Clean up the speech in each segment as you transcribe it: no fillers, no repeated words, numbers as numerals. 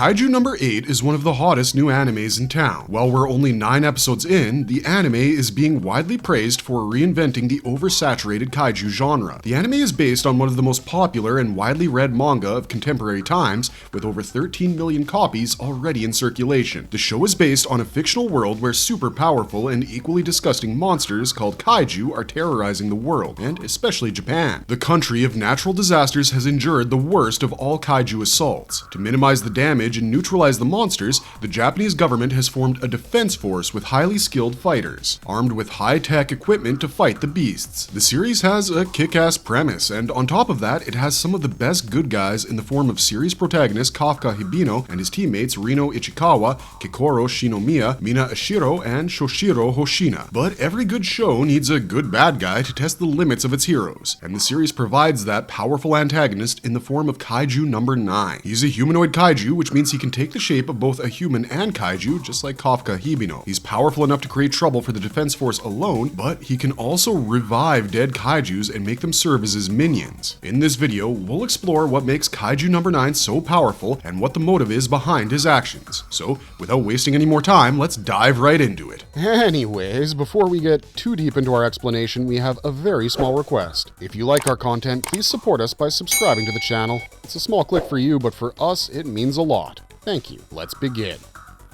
Kaiju number 8 is one of the hottest new animes in town. While we're only 9 episodes in, the anime is being widely praised for reinventing the oversaturated kaiju genre. The anime is based on one of the most popular and widely read manga of contemporary times, with over 13 million copies already in circulation. The show is based on a fictional world where super powerful and equally disgusting monsters called kaiju are terrorizing the world, and especially Japan. The country of natural disasters has endured the worst of all kaiju assaults. To minimize the damage and neutralize the monsters, the Japanese government has formed a defense force with highly skilled fighters, armed with high-tech equipment to fight the beasts. The series has a kick-ass premise, and on top of that, it has some of the best good guys in the form of series protagonist Kafka Hibino and his teammates Rino Ichikawa, Kikoro Shinomiya, Mina Ashiro, and Shoshiro Hoshina. But every good show needs a good bad guy to test the limits of its heroes, and the series provides that powerful antagonist in the form of Kaiju number 9. He's a humanoid kaiju, which means he can take the shape of both a human and kaiju, just like Kafka Hibino. He's powerful enough to create trouble for the defense force alone, but he can also revive dead kaijus and make them serve as his minions. In this video, we'll explore what makes Kaiju number 9 so powerful and what the motive is behind his actions. So, without wasting any more time, let's dive right into it. Anyways, before we get too deep into our explanation, we have a very small request. If you like our content, please support us by subscribing to the channel. It's a small click for you, but for us, it means a lot. Thank you. Let's begin.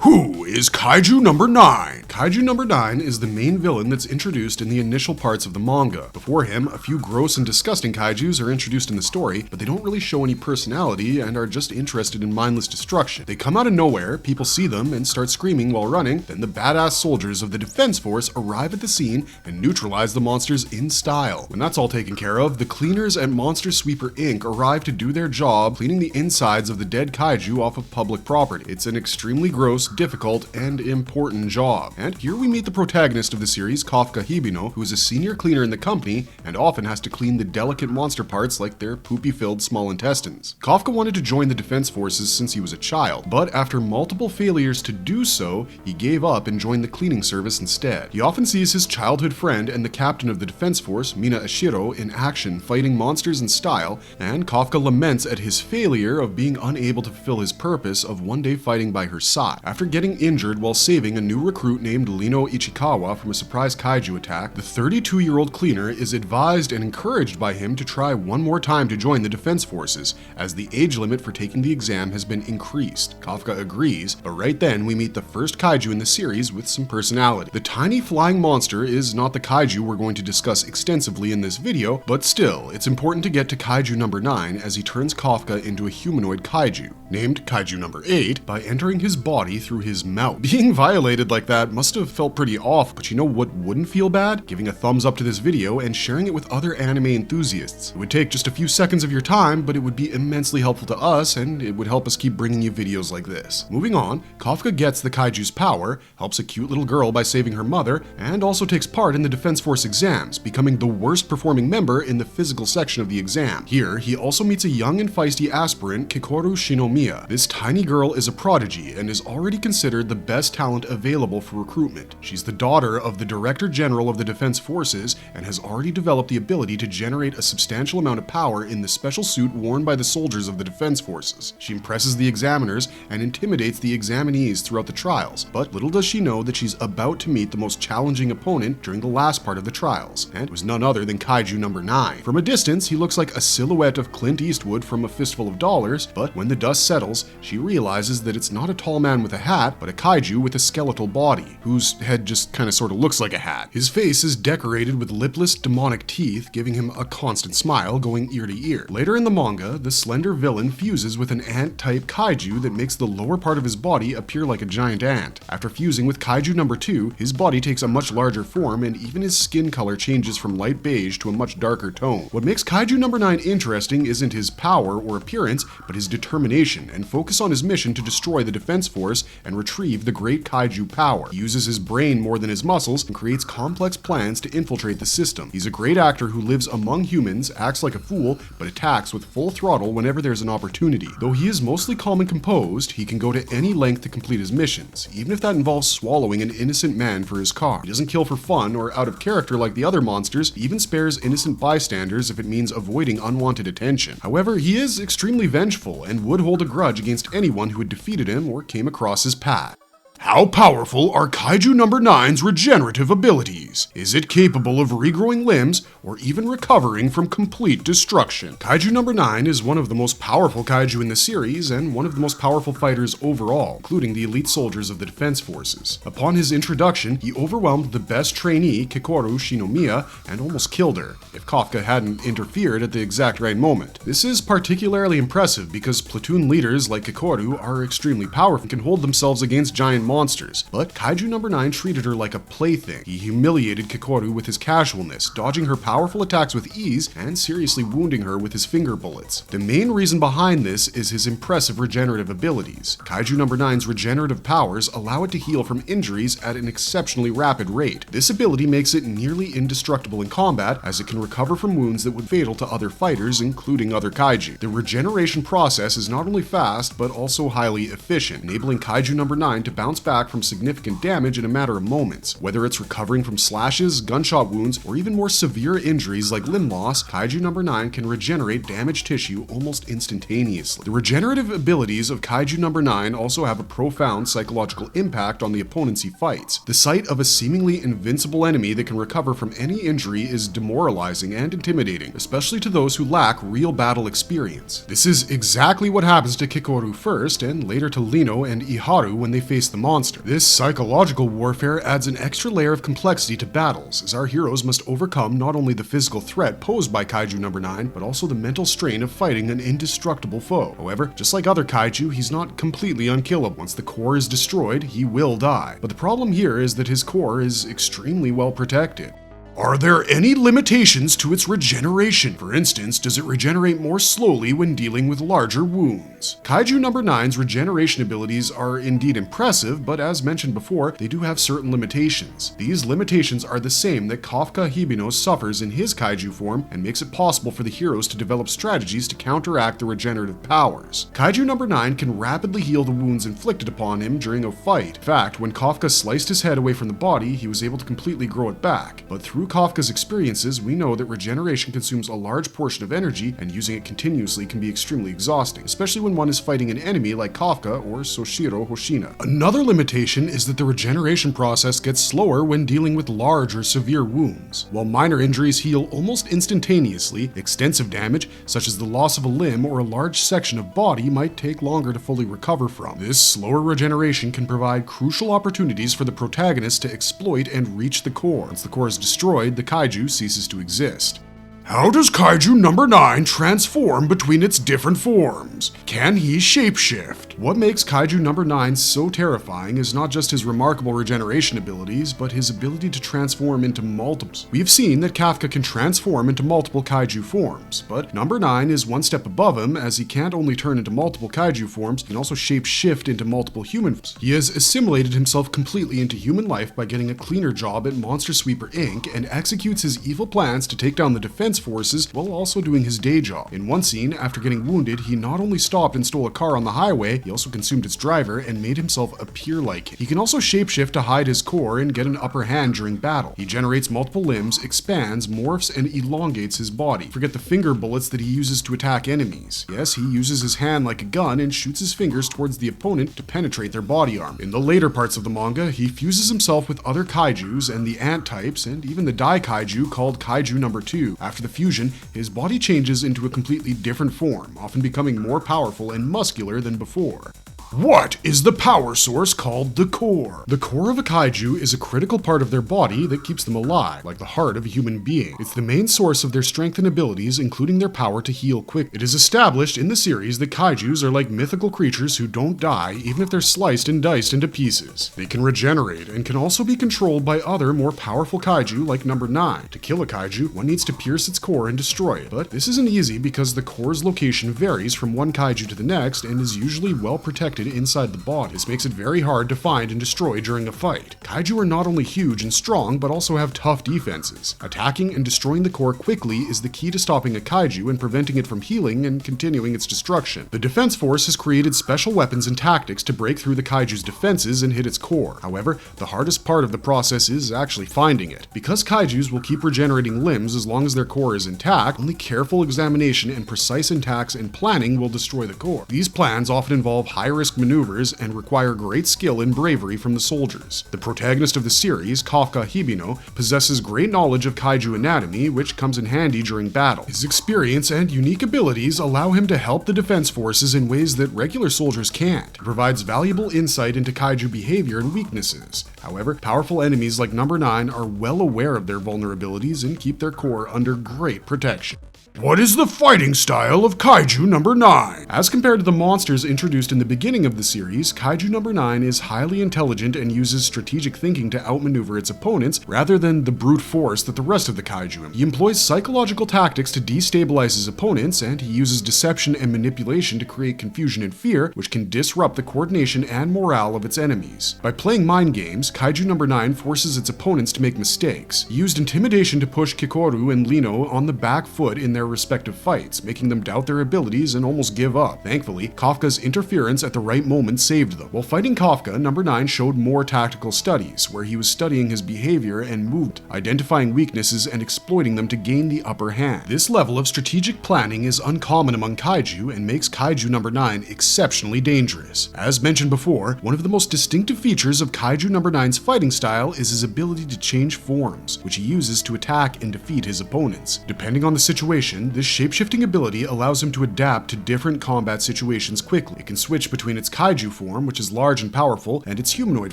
Who is Kaiju number 9? Kaiju number 9 is the main villain that's introduced in the initial parts of the manga. Before him, a few gross and disgusting kaijus are introduced in the story, but they don't really show any personality and are just interested in mindless destruction. They come out of nowhere, people see them and start screaming while running, then the badass soldiers of the defense force arrive at the scene and neutralize the monsters in style. When that's all taken care of, the cleaners at Monster Sweeper Inc. arrive to do their job cleaning the insides of the dead kaiju off of public property. It's an extremely gross, difficult, and important job. And here we meet the protagonist of the series, Kafka Hibino, who is a senior cleaner in the company and often has to clean the delicate monster parts like their poopy-filled small intestines. Kafka wanted to join the defense forces since he was a child, but after multiple failures to do so, he gave up and joined the cleaning service instead. He often sees his childhood friend and the captain of the defense force, Mina Ashiro, in action fighting monsters in style, and Kafka laments at his failure of being unable to fulfill his purpose of one day fighting by her side. After getting injured while saving a new recruit named Rino Ichikawa from a surprise kaiju attack, the 32-year-old cleaner is advised and encouraged by him to try one more time to join the defense forces, as the age limit for taking the exam has been increased. Kafka agrees, but right then we meet the first kaiju in the series with some personality. The tiny flying monster is not the kaiju we're going to discuss extensively in this video, but still, it's important to get to Kaiju number 9 as he turns Kafka into a humanoid kaiju, named Kaiju number 8, by entering his body through his mouth. Being violated like that must have felt pretty off, but you know what wouldn't feel bad? Giving a thumbs up to this video and sharing it with other anime enthusiasts. It would take just a few seconds of your time, but it would be immensely helpful to us, and it would help us keep bringing you videos like this. Moving on, Kafka gets the kaiju's power, helps a cute little girl by saving her mother, and also takes part in the Defense Force exams, becoming the worst performing member in the physical section of the exam. Here, he also meets a young and feisty aspirant, Kikoro Shinomiya. This tiny girl is a prodigy and is already considered the best talent available for recruitment. She's the daughter of the Director General of the Defense Forces and has already developed the ability to generate a substantial amount of power in the special suit worn by the soldiers of the Defense Forces. She impresses the examiners and intimidates the examinees throughout the trials, but little does she know that she's about to meet the most challenging opponent during the last part of the trials, and it was none other than Kaiju number 9. From a distance, he looks like a silhouette of Clint Eastwood from A Fistful of Dollars, but when the dust settles, she realizes that it's not a tall man with a hat, but a kaiju with a skeletal body, whose head just kinda sorta looks like a hat. His face is decorated with lipless demonic teeth, giving him a constant smile going ear to ear. Later in the manga, the slender villain fuses with an ant-type kaiju that makes the lower part of his body appear like a giant ant. After fusing with Kaiju number 2, his body takes a much larger form and even his skin color changes from light beige to a much darker tone. What makes Kaiju number 9 interesting isn't his power or appearance, but his determination and focus on his mission to destroy the defense force and retrieve the great kaiju power. He uses his brain more than his muscles and creates complex plans to infiltrate the system. He's a great actor who lives among humans, acts like a fool, but attacks with full throttle whenever there's an opportunity. Though he is mostly calm and composed, he can go to any length to complete his missions, even if that involves swallowing an innocent man for his car. He doesn't kill for fun or out of character like the other monsters, he even spares innocent bystanders if it means avoiding unwanted attention. However, he is extremely vengeful and would hold a grudge against anyone who had defeated him or came across his path. How powerful are Kaiju No. 9's regenerative abilities? Is it capable of regrowing limbs or even recovering from complete destruction? Kaiju No. 9 is one of the most powerful kaiju in the series and one of the most powerful fighters overall, including the elite soldiers of the defense forces. Upon his introduction, he overwhelmed the best trainee, Kikoru Shinomiya, and almost killed her, if Kafka hadn't interfered at the exact right moment. This is particularly impressive because platoon leaders like Kikoru are extremely powerful and can hold themselves against giant monsters, but Kaiju No. 9 treated her like a plaything. He humiliated Kikoru with his casualness, dodging her powerful attacks with ease and seriously wounding her with his finger bullets. The main reason behind this is his impressive regenerative abilities. Kaiju No. 9's regenerative powers allow it to heal from injuries at an exceptionally rapid rate. This ability makes it nearly indestructible in combat, as it can recover from wounds that would be fatal to other fighters, including other kaiju. The regeneration process is not only fast, but also highly efficient, enabling Kaiju No. 9 to bounce back from significant damage in a matter of moments. Whether it's recovering from slashes, gunshot wounds, or even more severe injuries like limb loss, Kaiju No. 9 can regenerate damaged tissue almost instantaneously. The regenerative abilities of Kaiju No. 9 also have a profound psychological impact on the opponents he fights. The sight of a seemingly invincible enemy that can recover from any injury is demoralizing and intimidating, especially to those who lack real battle experience. This is exactly what happens to Kikoru first, and later to Lino and Iharu when they face the monster. This psychological warfare adds an extra layer of complexity to battles, as our heroes must overcome not only the physical threat posed by Kaiju No. 9, but also the mental strain of fighting an indestructible foe. However, just like other kaiju, he's not completely unkillable. Once the core is destroyed, he will die. But the problem here is that his core is extremely well protected. Are there any limitations to its regeneration? For instance, does it regenerate more slowly when dealing with larger wounds? Kaiju No. 9's regeneration abilities are indeed impressive, but as mentioned before, they do have certain limitations. These limitations are the same that Kafka Hibino suffers in his kaiju form and makes it possible for the heroes to develop strategies to counteract the regenerative powers. Kaiju No. 9 can rapidly heal the wounds inflicted upon him during a fight. In fact, when Kafka sliced his head away from the body, he was able to completely grow it back. But through Kafka's experiences, we know that regeneration consumes a large portion of energy, and using it continuously can be extremely exhausting, especially when one is fighting an enemy like Kafka or Soshiro Hoshina. Another limitation is that the regeneration process gets slower when dealing with large or severe wounds. While minor injuries heal almost instantaneously, extensive damage, such as the loss of a limb or a large section of body, might take longer to fully recover from. This slower regeneration can provide crucial opportunities for the protagonist to exploit and reach the core. Once the core is destroyed, the kaiju ceases to exist. How does Kaiju No. 9 transform between its different forms? Can he shapeshift? What makes Kaiju No. 9 so terrifying is not just his remarkable regeneration abilities, but his ability to transform into multiples. We've seen that Kafka can transform into multiple kaiju forms, but No. 9 is one step above him, as he can't only turn into multiple kaiju forms, he can also shapeshift into multiple human forms. He has assimilated himself completely into human life by getting a cleaner job at Monster Sweeper Inc. and executes his evil plans to take down the defense forces while also doing his day job. In one scene, after getting wounded, he not only stopped and stole a car on the highway, he also consumed its driver and made himself appear like it. He can also shapeshift to hide his core and get an upper hand during battle. He generates multiple limbs, expands, morphs, and elongates his body. Forget the finger bullets that he uses to attack enemies. Yes, he uses his hand like a gun and shoots his fingers towards the opponent to penetrate their body armor. In the later parts of the manga, he fuses himself with other kaijus and the ant types, and even the Dai Kaiju called Kaiju No. 2. After the fusion, his body changes into a completely different form, often becoming more powerful and muscular than before. What is the power source called the core? The core of a kaiju is a critical part of their body that keeps them alive, like the heart of a human being. It's the main source of their strength and abilities, including their power to heal quick. It is established in the series that kaijus are like mythical creatures who don't die, even if they're sliced and diced into pieces. They can regenerate and can also be controlled by other more powerful kaiju like No. 9. To kill a kaiju, one needs to pierce its core and destroy it. But this isn't easy because the core's location varies from one kaiju to the next and is usually well protected protected inside the body. This makes it very hard to find and destroy during a fight. Kaiju are not only huge and strong, but also have tough defenses. Attacking and destroying the core quickly is the key to stopping a kaiju and preventing it from healing and continuing its destruction. The Defense Force has created special weapons and tactics to break through the kaiju's defenses and hit its core. However, the hardest part of the process is actually finding it. Because kaijus will keep regenerating limbs as long as their core is intact, only careful examination and precise attacks and planning will destroy the core. These plans often involve high-risk maneuvers and require great skill and bravery from the soldiers. The protagonist of the series, Kafka Hibino, possesses great knowledge of kaiju anatomy, which comes in handy during battle. His experience and unique abilities allow him to help the defense forces in ways that regular soldiers can't. He provides valuable insight into kaiju behavior and weaknesses. However, powerful enemies like Number 9 are well aware of their vulnerabilities and keep their core under great protection. What is the fighting style of Kaiju Number 9? As compared to the monsters introduced in the beginning of the series, Kaiju Number 9 is highly intelligent and uses strategic thinking to outmaneuver its opponents rather than the brute force that the rest of the kaiju. He employs psychological tactics to destabilize his opponents, and he uses deception and manipulation to create confusion and fear, which can disrupt the coordination and morale of its enemies. By playing mind games, Kaiju Number 9 forces its opponents to make mistakes. He used intimidation to push Kikoru and Lino on the back foot in their respective fights, making them doubt their abilities and almost give up. Thankfully, Kafka's interference at the right moment saved them. While fighting Kafka, Number 9 showed more tactical studies, where he was studying his behavior and moved, identifying weaknesses and exploiting them to gain the upper hand. This level of strategic planning is uncommon among kaiju and makes Kaiju Number 9 exceptionally dangerous. As mentioned before, one of the most distinctive features of Kaiju Number 9's fighting style is his ability to change forms, which he uses to attack and defeat his opponents. Depending on the situation, this shapeshifting ability allows him to adapt to different combat situations quickly. It can switch between its kaiju form, which is large and powerful, and its humanoid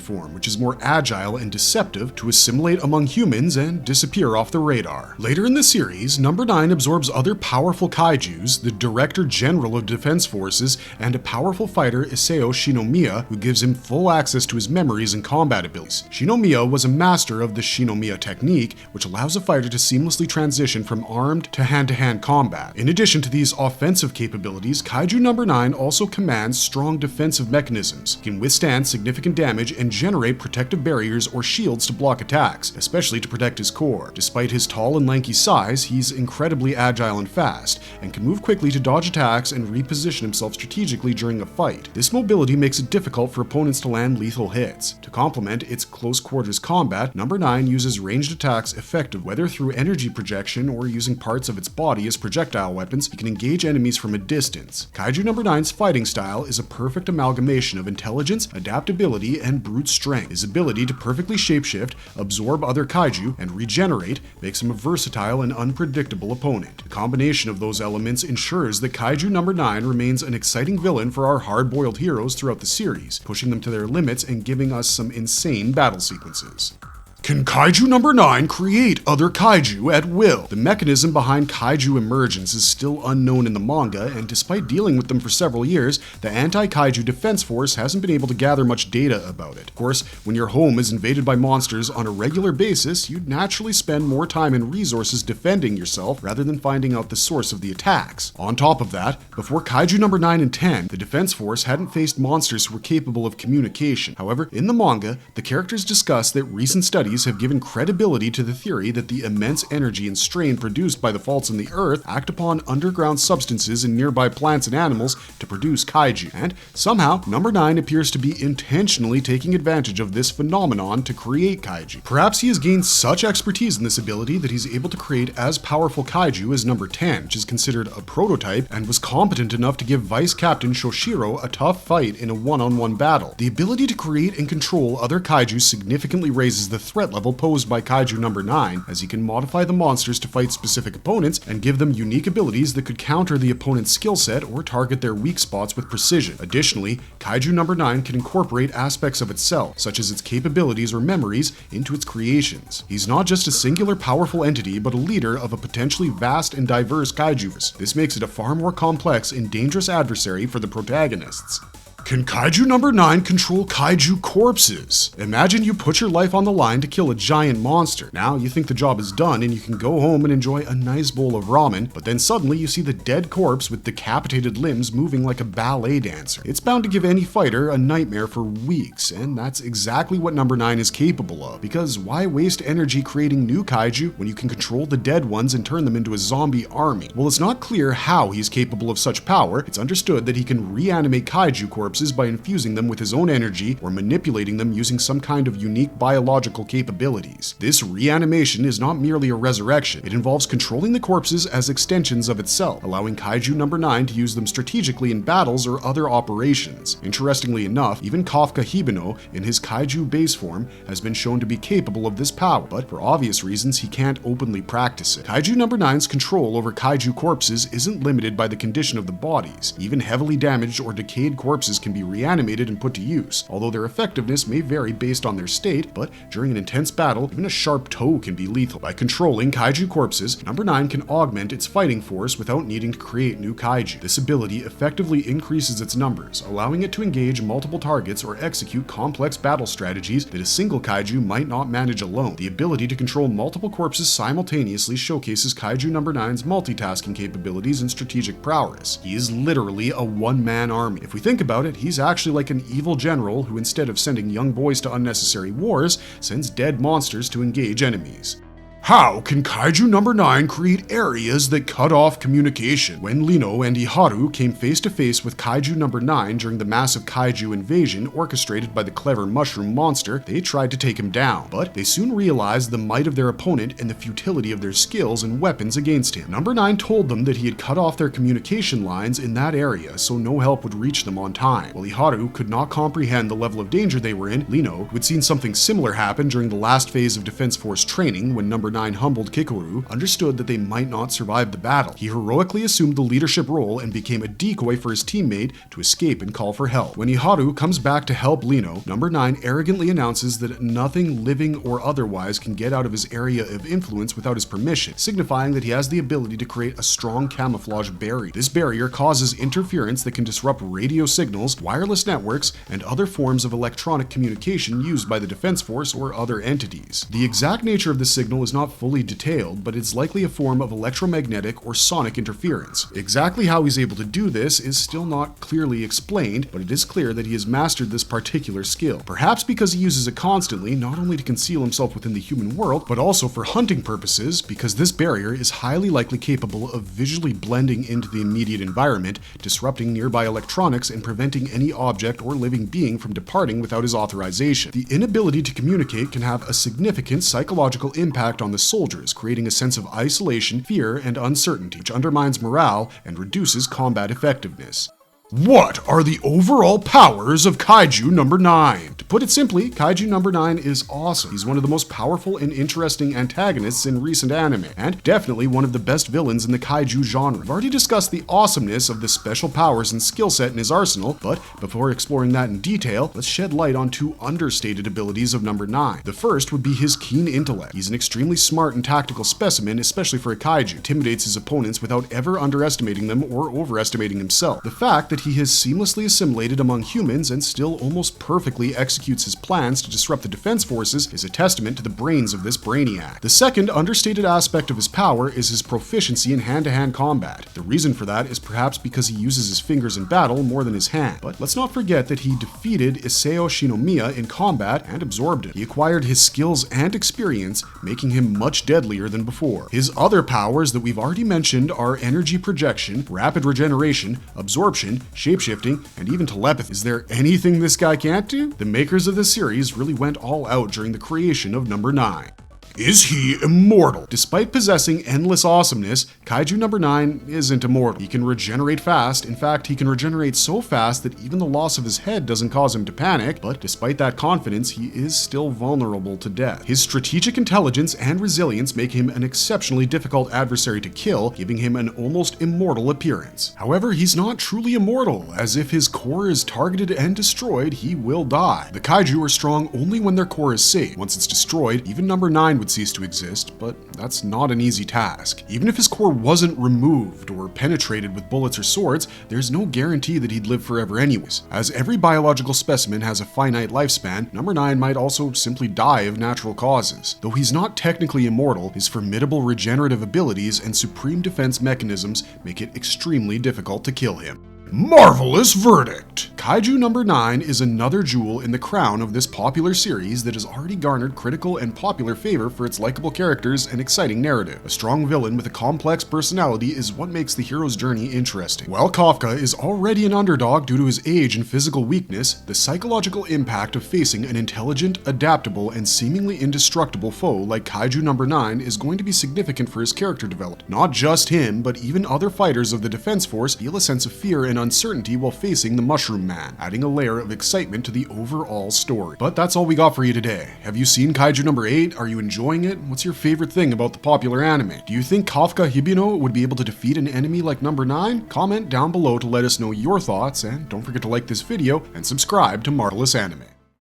form, which is more agile and deceptive, to assimilate among humans and disappear off the radar. Later in the series, Number 9 absorbs other powerful kaijus, the Director General of Defense Forces, and a powerful fighter, Isao Shinomiya, who gives him full access to his memories and combat abilities. Shinomiya was a master of the Shinomiya technique, which allows a fighter to seamlessly transition from armed to hand-to-hand combat. In addition to these offensive capabilities, Kaiju Number 9 also commands strong defensive mechanisms. He can withstand significant damage and generate protective barriers or shields to block attacks, especially to protect his core. Despite his tall and lanky size, he's incredibly agile and fast, and can move quickly to dodge attacks and reposition himself strategically during a fight. This mobility makes it difficult for opponents to land lethal hits. To complement its close quarters combat, Number 9 uses ranged attacks effective, whether through energy projection or using parts of its body as projectile weapons. He can engage enemies from a distance. Kaiju Number 9's fighting style is a perfect amalgamation of intelligence, adaptability, and brute strength. His ability to perfectly shapeshift, absorb other kaiju, and regenerate makes him a versatile and unpredictable opponent. The combination of those elements ensures that Kaiju Number 9 remains an exciting villain for our hard-boiled heroes throughout the series, pushing them to their limits and giving us some insane battle sequences. Can Kaiju Number 9 create other kaiju at will? The mechanism behind kaiju emergence is still unknown in the manga, and despite dealing with them for several years, the Anti-Kaiju Defense Force hasn't been able to gather much data about it. Of course, when your home is invaded by monsters on a regular basis, you'd naturally spend more time and resources defending yourself rather than finding out the source of the attacks. On top of that, before Kaiju Number 9 and 10, the Defense Force hadn't faced monsters who were capable of communication. However, in the manga, the characters discuss that recent studies have given credibility to the theory that the immense energy and strain produced by the faults in the earth act upon underground substances in nearby plants and animals to produce kaiju, and somehow Number 9 appears to be intentionally taking advantage of this phenomenon to create kaiju. Perhaps he has gained such expertise in this ability that he's able to create as powerful kaiju as Number 10, which is considered a prototype, and was competent enough to give Vice Captain Shoshiro a tough fight in a one-on-one battle. The ability to create and control other kaiju significantly raises the threat level posed by Kaiju Number 9, as he can modify the monsters to fight specific opponents and give them unique abilities that could counter the opponent's skill set or target their weak spots with precision. Additionally, Kaiju Number 9 can incorporate aspects of itself, such as its capabilities or memories, into its creations. He's not just a singular powerful entity, but a leader of a potentially vast and diverse kaijuverse. This makes it a far more complex and dangerous adversary for the protagonists. Can Kaiju number 9 control Kaiju corpses? Imagine you put your life on the line to kill a giant monster. Now you think the job is done and you can go home and enjoy a nice bowl of ramen, but then suddenly you see the dead corpse with decapitated limbs moving like a ballet dancer. It's bound to give any fighter a nightmare for weeks, and that's exactly what number 9 is capable of. Because why waste energy creating new Kaiju when you can control the dead ones and turn them into a zombie army? Well, it's not clear how he's capable of such power. It's understood that he can reanimate Kaiju corpses by infusing them with his own energy or manipulating them using some kind of unique biological capabilities. This reanimation is not merely a resurrection. It involves controlling the corpses as extensions of itself, allowing Kaiju number 9 to use them strategically in battles or other operations. Interestingly enough, even Kafka Hibino, in his Kaiju base form, has been shown to be capable of this power, but for obvious reasons he can't openly practice it. Kaiju number 9's control over Kaiju corpses isn't limited by the condition of the bodies. Even heavily damaged or decayed corpses can be reanimated and put to use, although their effectiveness may vary based on their state, but during an intense battle, even a sharp toe can be lethal. By controlling Kaiju corpses, number 9 can augment its fighting force without needing to create new Kaiju. This ability effectively increases its numbers, allowing it to engage multiple targets or execute complex battle strategies that a single Kaiju might not manage alone. The ability to control multiple corpses simultaneously showcases Kaiju number 9's multitasking capabilities and strategic prowess. He is literally a one-man army. If we think about it, he's actually like an evil general who, instead of sending young boys to unnecessary wars, sends dead monsters to engage enemies. How can Kaiju number 9 create areas that cut off communication? When Lino and Iharu came face to face with Kaiju number 9 during the massive Kaiju invasion orchestrated by the clever mushroom monster, they tried to take him down, but they soon realized the might of their opponent and the futility of their skills and weapons against him. Number 9 told them that he had cut off their communication lines in that area so no help would reach them on time. While Iharu could not comprehend the level of danger they were in, Lino, who had seen something similar happen during the last phase of Defense Force training when number 9 humbled Kikoru, understood that they might not survive the battle. He heroically assumed the leadership role and became a decoy for his teammate to escape and call for help. When Iharu comes back to help Lino, number 9 arrogantly announces that nothing living or otherwise can get out of his area of influence without his permission, signifying that he has the ability to create a strong camouflage barrier. This barrier causes interference that can disrupt radio signals, wireless networks, and other forms of electronic communication used by the Defense Force or other entities. The exact nature of the signal is not fully detailed, but it's likely a form of electromagnetic or sonic interference. Exactly how he's able to do this is still not clearly explained, but it is clear that he has mastered this particular skill. Perhaps because he uses it constantly, not only to conceal himself within the human world, but also for hunting purposes, because this barrier is highly likely capable of visually blending into the immediate environment, disrupting nearby electronics and preventing any object or living being from departing without his authorization. The inability to communicate can have a significant psychological impact on the soldiers, creating a sense of isolation, fear, and uncertainty, which undermines morale and reduces combat effectiveness. What are the overall powers of Kaiju number 9? To put it simply, Kaiju number 9 is awesome. He's one of the most powerful and interesting antagonists in recent anime, and definitely one of the best villains in the Kaiju genre. We've already discussed the awesomeness of the special powers and skill set in his arsenal, but before exploring that in detail, let's shed light on two understated abilities of number 9. The first would be his keen intellect. He's an extremely smart and tactical specimen, especially for a Kaiju. Intimidates his opponents without ever underestimating them or overestimating himself. The fact that he has seamlessly assimilated among humans and still almost perfectly executes his plans to disrupt the defense forces is a testament to the brains of this brainiac. The second understated aspect of his power is his proficiency in hand-to-hand combat. The reason for that is perhaps because he uses his fingers in battle more than his hand. But let's not forget that he defeated Isao Shinomiya in combat and absorbed it. He acquired his skills and experience, making him much deadlier than before. His other powers that we've already mentioned are energy projection, rapid regeneration, absorption, shapeshifting, and even telepathy. Is there anything this guy can't do? The makers of this series really went all out during the creation of number 9. Is he immortal? Despite possessing endless awesomeness, Kaiju number 9 isn't immortal. He can regenerate fast. In fact, he can regenerate so fast that even the loss of his head doesn't cause him to panic, but despite that confidence, he is still vulnerable to death. His strategic intelligence and resilience make him an exceptionally difficult adversary to kill, giving him an almost immortal appearance. However, he's not truly immortal, as if his core is targeted and destroyed, he will die. The Kaiju are strong only when their core is safe. Once it's destroyed, even number 9 would cease to exist, but that's not an easy task. Even if his core wasn't removed or penetrated with bullets or swords, there's no guarantee that he'd live forever anyways. As every biological specimen has a finite lifespan, Number 9 might also simply die of natural causes. Though he's not technically immortal, his formidable regenerative abilities and supreme defense mechanisms make it extremely difficult to kill him. Marvelous verdict! Kaiju Number 9 is another jewel in the crown of this popular series that has already garnered critical and popular favor for its likable characters and exciting narrative. A strong villain with a complex personality is what makes the hero's journey interesting. While Kafka is already an underdog due to his age and physical weakness, the psychological impact of facing an intelligent, adaptable, and seemingly indestructible foe like Kaiju Number 9 is going to be significant for his character development. Not just him, but even other fighters of the Defense Force feel a sense of fear and uncertainty while facing the Mushroom Man, adding a layer of excitement to the overall story. But that's all we got for you today. Have you seen Kaiju Number 8? Are you enjoying it? What's your favorite thing about the popular anime? Do you think Kafka Hibino would be able to defeat an enemy like Number 9? Comment down below to let us know your thoughts, and don't forget to like this video and subscribe to Marvelous Anime.